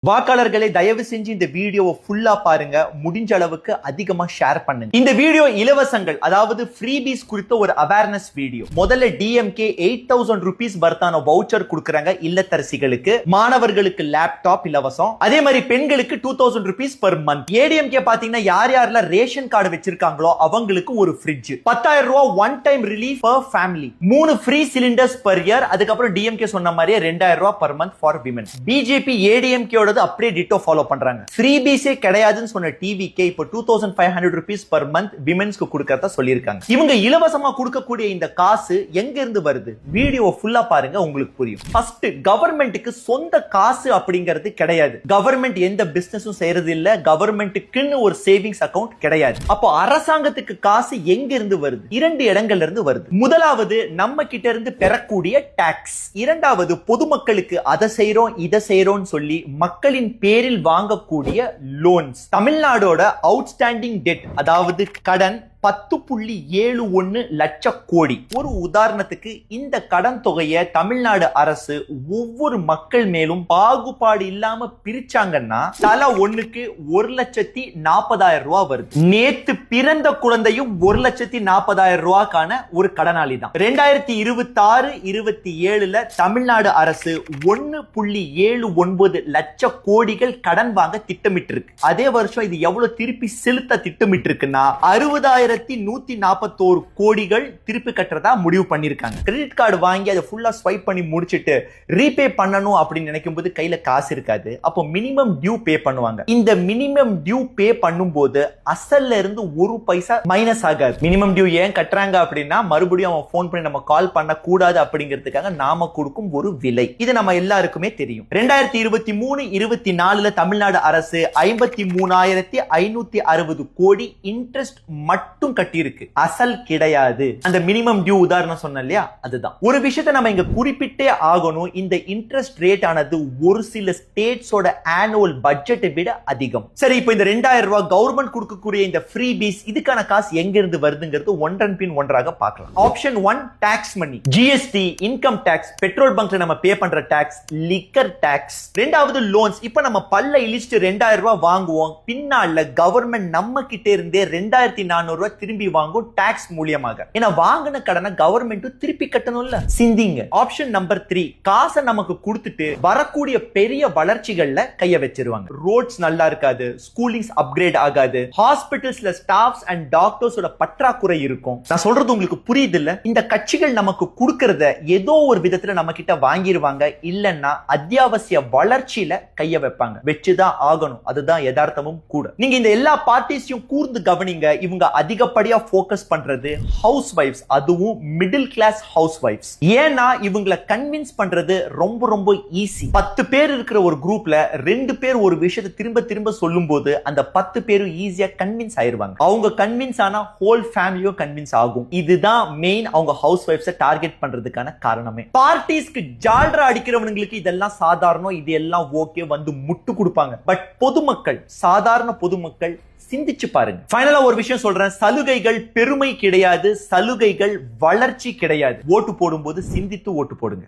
வாக்காளர்களை தயவு செஞ்சு இந்த வீடியோவை ஃபுல்லா பாருங்க, முடிஞ்ச அளவுக்கு அதிகமா ஷேர் பண்ணுங்க. இந்த வீடியோ இலவசங்கள், அதாவது ஃப்ரீபீஸ் குறித்த ஒரு அவேர்னஸ் வீடியோ. முதல்ல டிஎம்கே 8000 ரூபீஸ் வர்த்தான வவுச்சர் கொடுக்கறாங்க இல்லத்தரசிகளுக்கு. மாணவர்களுக்கு லேப்டாப் இலவசம். அதே மாதிரி பெண்களுக்கு 2000 ரூபீஸ் பெர் மந்த். ஏடிஎம்கே பாத்தீங்கன்னா யார் யாரெல்லாம் ரேஷன் கார்டு வச்சிருக்காங்களோ அவங்களுக்கு ஒரு ஃப்ரிட்ஜ். 10,000 ரூபாய் one time relief per family. 3 free cylinders per year. அதுக்கப்புறம் டிஎம்கே சொன்ன மாதிரியே 2000 ரூபாய் per month for women. BJP ADMK அப்படியே டிட்டோ ஃபாலோ பண்றாங்க. ஃப்ரீபீஸே கிடையாதுன்னு சொன்ன டிவிகே இப்போ 2500 ரூபீஸ் பெர் மந்த் விமென்ஸ்க்கு கொடுக்கறதா சொல்லியிருக்காங்க. இவங்க இலவசமா கொடுக்கக்கூடிய இந்த காசு எங்க இருந்து வருது? வீடியோ ஃபுல்லா பாருங்க, உங்களுக்கு புரியும். ஃபர்ஸ்ட், கவர்மெண்ட்டுக்கு சொந்த காசு அப்படிங்கிறது கிடையாது. கவர்மெண்ட் எந்த பிசினஸும் செய்யறது இல்ல. கவர்மெண்ட்டுக்குன்னு ஒரு சேவிங்ஸ் அக்கவுண்ட் கிடையாது. அப்போ அரசாங்கத்துக்கு காசு எங்க இருந்து வருது? 2 இடங்கள்ல இருந்து வருது. முதலாவது, நம்ம கிட்ட இருந்து பெறக்கூடிய டாக்ஸ். இரண்டாவது, பொதுமக்களுக்கு அதை செய்யறோம் இதை செய்யறோம் சொல்லி மக்களின் பேரில் வாங்கக்கூடிய லோன்ஸ். தமிழ்நாடோட அவுட்ஸ்டாண்டிங் டெட், அதாவது கடன் 10.71 லட்சம் கோடி. ஒரு உதாரணத்துக்கு, இந்த கடன் தொகையை தமிழ்நாடு அரசு ஒவ்வொரு மக்கள் மேலும் பாகுபாடு இல்லாம பிரிச்சாங்கன்னா தலா ஒண்ணுக்கு 1,40,000 ரூபாய் வருது. நேத்து பிறந்த குழந்தையும் 1,40,000 ரூபாய்க்கான ஒரு கடனாளி தான். 2026-27 தமிழ்நாடு அரசு 1.79 லட்சம் கோடிகள் கடன் வாங்க திட்டமிட்டு இருக்கு. அதே வருஷம் இது எவ்வளவு திருப்பி செலுத்த திட்டமிட்டு இருக்குன்னா 60,141 கோடிகள் திருப்பி கட்டுறதா முடிவு பண்ணிருக்காங்க. கிரெடிட் கார்டு வாங்கி அதை ஃபுல்லா ஸ்வைப் பண்ணி முடிச்சிட்டு ரீபே பண்ணணும் அப்படின்னு நினைக்கும் போது கையில காசு இருக்காது. அப்போ மினிமம் டியூ பே பண்ணுவாங்க. இந்த மினிமம் டியூ பே பண்ணும்போது அசல்ல இருந்து 1 பைசா மைனஸ் ஆகாது. மினிமம் டியூ ஏன் கட்டுறாங்க அப்படின்னா, மறுபடியும் அவன் போன் பண்ணி நம்ம கால் பண்ண கூடாது அப்படிங்கிறதுக்காக நாம கொடுக்கும் ஒரு விலை. இது நம்ம எல்லாருக்குமே தெரியும். 2023-24 தமிழ்நாடு அரசு 53,560 கோடி இன்ட்ரெஸ்ட் மட்டும் கட்டி இருக்கு. அசல் கிடையாது. அந்த மினிமம் டியூ உதாரணம் சொன்ன இல்லையா, அதுதான். ஒரு விஷயத்தை நம்ம இங்க குறிப்பிட்டே ஆகணும். இந்த இன்ட்ரெஸ்ட் ரேட் ஆனது ஒரு சில ஸ்டேட்ஸோட ஆனுவல் பட்ஜெட்டை விட அதிகம். சரி, இப்போ இந்த 2000 ரூபாய் கவர்மெண்ட் கொடுக்கக்கூடிய இந்த ஃப்ரீபீஸ், இதுக்கான காசு எங்க இருந்து வருதுங்கிறது ஒன்றன் பின் ஒன்றாக பார்க்கலாம். ஆப்ஷன் 1, டாக்ஸ் மணி. ஜிஎஸ்டி, இன்கம் டாக்ஸ், பெட்ரோல் பங்க்ல நம்ம பே பண்ற டாக்ஸ், லிக்கர் டாக்ஸ். ரெண்டாவது, லோன்ஸ். இப்ப நம்ம பல்ல இழிச்சிட்டு 2000 ரூபாய் வாங்குவோம். பின்னால கவர்மெண்ட் நம்ம கிட்ட இருந்தே 2,400 ரூபாய் திரும்பி வாங்கும் டாக்ஸ் மூலியமாக. ஏன்னா வாங்கின கடனை கவர்மெண்ட் திருப்பி கட்டணும்ல. சிந்திங்க. ஆப்ஷன் நம்பர் 3, காசை நமக்கு கொடுத்துட்டு வரக்கூடிய பெரிய வளர்ச்சிகள்ல கைய வச்சிருவாங்க. ரோட்ஸ் நல்லா இருக்காது, ஸ்கூலிங்ஸ் அப்கிரேட் ஆகாது, ஹாஸ்பிட்டல்ஸ்ல ஸ்டாஃப்ஸ் அண்ட் டாக்டர்ஸோட பற்றாக்குறை இருக்கும். நான் சொல்றது உங்களுக்கு புரியுது இல்ல? இந்த கட்சிகள் நமக்கு கொடுக்கறத ஏதோ ஒரு விதத்துல நம்ம கிட்ட வாங்கிடுவாங்க. இல்லன்னா அத்தியாவசிய வளர்ச்சியில கைய வைப்பாங்க. வச்சுதான் ஆகணும். அதுதான் யதார்த்தமும் கூட. நீங்க இந்த எல்லா பார்ட்டிஸையும் கூர்ந்து கவனிங்க. இவங்க அதிகப்படியா ஃபோக்கஸ் பண்றது ஹவுஸ் வைஃப்ஸ், அதுவும் மிடில் கிளாஸ் ஹவுஸ் வைஃப்ஸ். ஏன்னா இவங்களை கன்வின்ஸ் பண்றது ரொம்ப ரொம்ப ஈஸி. 10 பேர் இருக்கிற ஒரு குரூப்ல 2 பேர் ஒரு விஷயத்தை திரும்ப திரும்ப சொல்லும் போது அந்த 10 பேரும் ஈஸியா கன்வின்ஸ் ஆயிருவாங்க. அவங்க கன்வின்ஸ் ஆனா ஹோல் ஃபேமிலியும் கன்வின்ஸ் ஆகும். இதுதான் மெயின் அவங்க ஹவுஸ் வைஃப்ஸை டார்கெட் பண்றதுக்கான காரணமே. பார்ட்டிஸ்க்கு ஜால்ரா அடிக்கிறவங்களுக்கு இதெல்லாம் சாதாரணம், இது எல்லாம் ஓகே வந்து முட்டு கொடுப்பாங்க. பட் பொதுமக்கள், சாதாரண பொதுமக்கள் சிந்திச்சு பாருங்க. ஃபைனலா ஒரு விஷயம் சொல்றேன். சலுகைகள் பெருமை கிடையாது, சலுகைகள் வளர்ச்சி கிடையாது. ஓட்டு போடும்போது சிந்தித்து ஓட்டு போடுங்க.